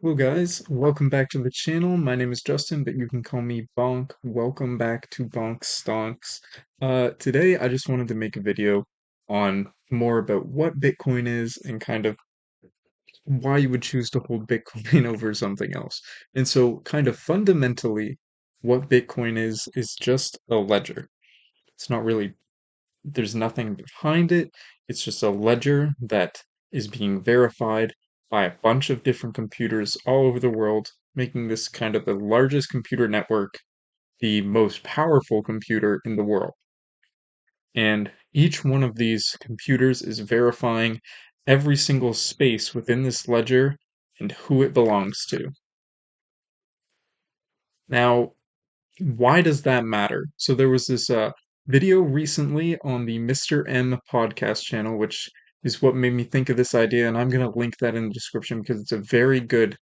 Hello guys, welcome back to the channel. My name is Justin, but you can call me Bonk. Welcome back to Bonk Stonks. Today I just wanted to make a video on more about what Bitcoin is and kind of why you would choose to hold Bitcoin over something else. And so kind of fundamentally, what Bitcoin is just a ledger. It's not really there's nothing behind it. It's just a ledger that is being verified by a bunch of different computers all over the world, making this kind of the largest computer network, the most powerful computer in the world. And each one of these computers is verifying every single space within this ledger and who it belongs to. Now, why does that matter? So there was this video recently on the Mr. M podcast channel, which is what made me think of this idea, and I'm going to link that in the description because it's a very good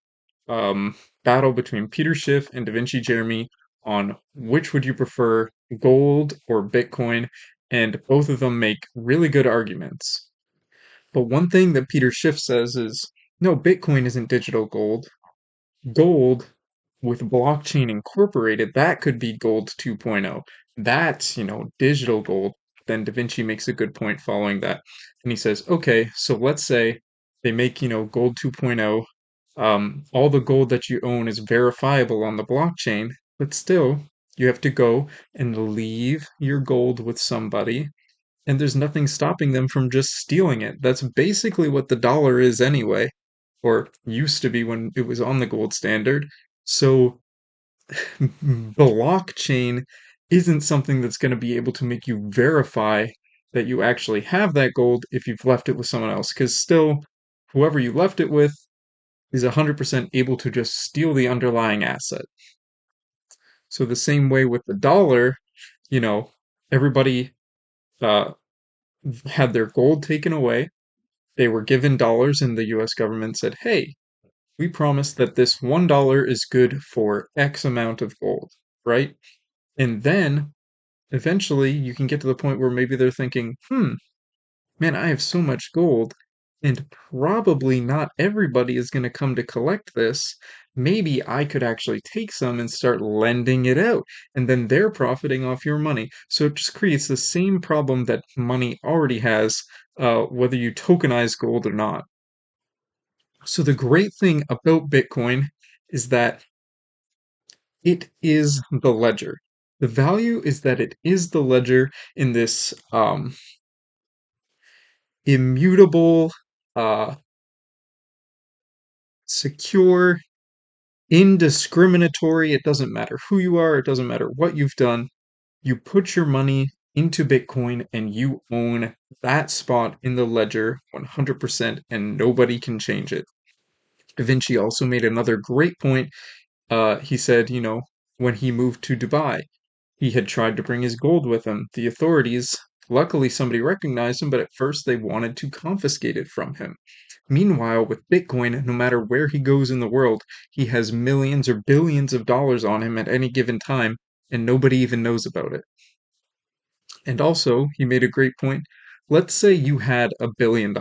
um, battle between Peter Schiff and Da Vinci Jeremy on which would you prefer, gold or Bitcoin, and both of them make really good arguments. But one thing that Peter Schiff says is, no, Bitcoin isn't digital gold. Gold with blockchain incorporated, that could be gold 2.0. That's, digital gold. Then Da Vinci makes a good point following that. And he says, okay, so let's say they make, gold 2.0. All the gold that you own is verifiable on the blockchain, but still, you have to go and leave your gold with somebody, and there's nothing stopping them from just stealing it. That's basically what the dollar is anyway, or used to be when it was on the gold standard. So blockchain isn't something that's going to be able to make you verify that you actually have that gold if you've left it with someone else, because still, whoever you left it with is 100% able to just steal the underlying asset. So the same way with the dollar, you know, everybody uh, had their gold taken away. They were given dollars, and the US government said, hey, we promise that this $1 is good for X amount of gold, right? And then eventually you can get to the point where maybe they're thinking, man, I have so much gold, and probably not everybody is going to come to collect this. Maybe I could actually take some and start lending it out, and then they're profiting off your money. So it just creates the same problem that money already has, whether you tokenize gold or not. So the great thing about Bitcoin is that it is the ledger. The value is that it is the ledger in this immutable, uh, secure, indiscriminatory. It doesn't matter who you are, it doesn't matter what you've done. You put your money into Bitcoin and you own that spot in the ledger 100%, and nobody can change it. Da Vinci also made another great point. He said, when he moved to Dubai, he had tried to bring his gold with him. The authorities, luckily somebody recognized him, but at first they wanted to confiscate it from him. Meanwhile, with Bitcoin, no matter where he goes in the world, he has millions or billions of dollars on him at any given time, and nobody even knows about it. And also, he made a great point. Let's say you had $1 billion.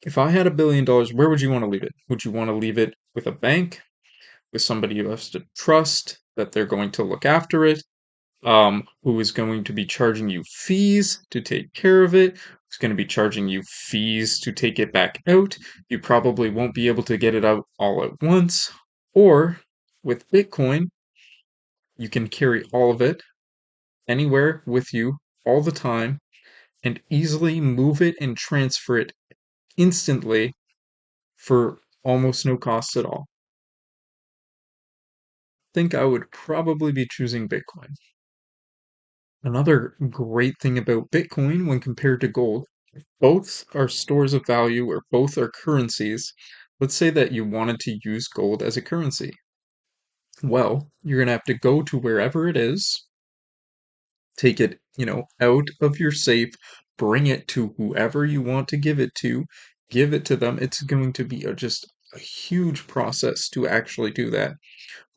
If I had $1 billion, where would you want to leave it? Would you want to leave it with a bank, with somebody you have to trust that they're going to look after it, who is going to be charging you fees to take care of it, who's going to be charging you fees to take it back out? You probably won't be able to get it out all at once. Or with Bitcoin, you can carry all of it anywhere with you all the time and easily move it and transfer it instantly for almost no cost at all. I think I would probably be choosing Bitcoin. Another great thing about Bitcoin when compared to gold, both are stores of value or both are currencies. Let's say that you wanted to use gold as a currency. Well, you're going to have to go to wherever it is, take it, out of your safe, bring it to whoever you want to give it to them. It's going to be just a huge process to actually do that.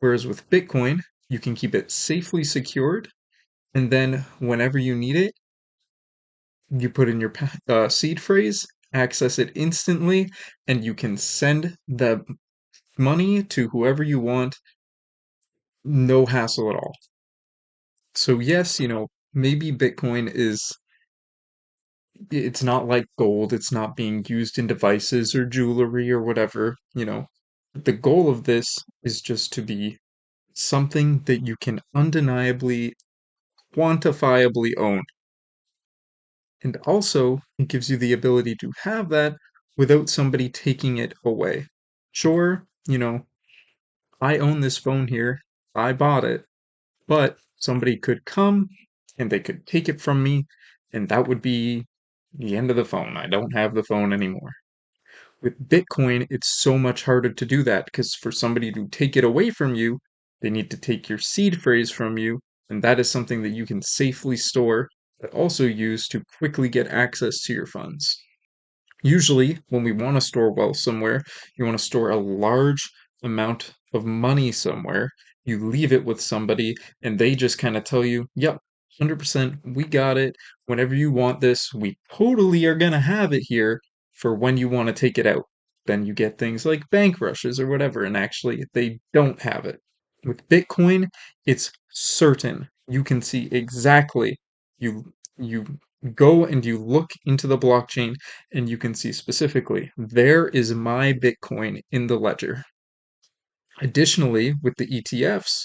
Whereas with Bitcoin, you can keep it safely secured, and then whenever you need it, you put in your seed phrase, access it instantly, and you can send the money to whoever you want, no hassle at all. So yes, maybe Bitcoin is it's not like gold, it's not being used in devices or jewelry or whatever. The goal of this is just to be something that you can undeniably, quantifiably own. And also, it gives you the ability to have that without somebody taking it away. Sure, I own this phone here, I bought it, but somebody could come and they could take it from me, and that would be the end of the phone. I don't have the phone anymore. With Bitcoin, it's so much harder to do that because for somebody to take it away from you, they need to take your seed phrase from you, and that is something that you can safely store, but also use to quickly get access to your funds. Usually, when we want to store wealth somewhere, you want to store a large amount of money somewhere. You leave it with somebody, and they just kind of tell you, yep, 100%, we got it. Whenever you want this, we totally are going to have it here for when you want to take it out. Then you get things like bank rushes or whatever, and actually, they don't have it. With Bitcoin, it's certain. You can see exactly. You go and you look into the blockchain and you can see specifically, there is my Bitcoin in the ledger. Additionally, with the ETFs,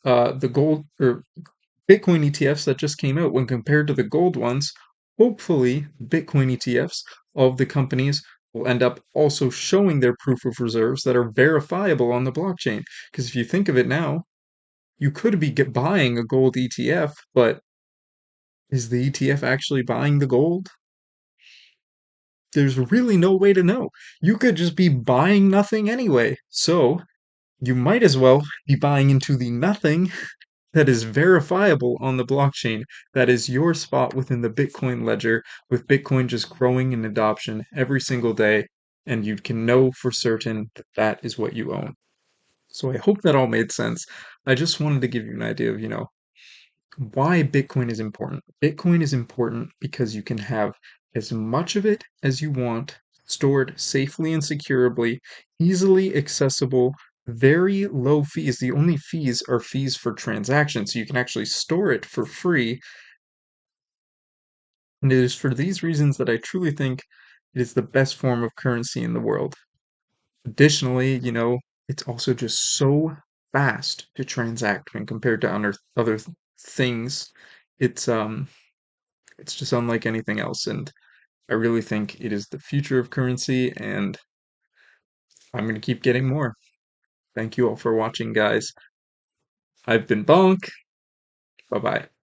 the gold or Bitcoin ETFs that just came out, when compared to the gold ones, hopefully Bitcoin ETFs of the companies will end up also showing their proof of reserves that are verifiable on the blockchain. Because if you think of it now, you could be buying a gold ETF, but is the ETF actually buying the gold? There's really no way to know. You could just be buying nothing anyway. So you might as well be buying into the nothing that is verifiable on the blockchain. That is your spot within the Bitcoin ledger, with Bitcoin just growing in adoption every single day. And you can know for certain that that is what you own. So I hope that all made sense. I just wanted to give you an idea of, why Bitcoin is important. Bitcoin is important because you can have as much of it as you want, stored safely and securely, easily accessible, very low fees. The only fees are fees for transactions, so you can actually store it for free. And it is for these reasons that I truly think it is the best form of currency in the world. Additionally, it's also just so fast to transact when compared to other things. It's it's just unlike anything else, and I really think it is the future of currency, and I'm going to keep getting more. Thank you all for watching, guys. I've been Bonk. Bye bye.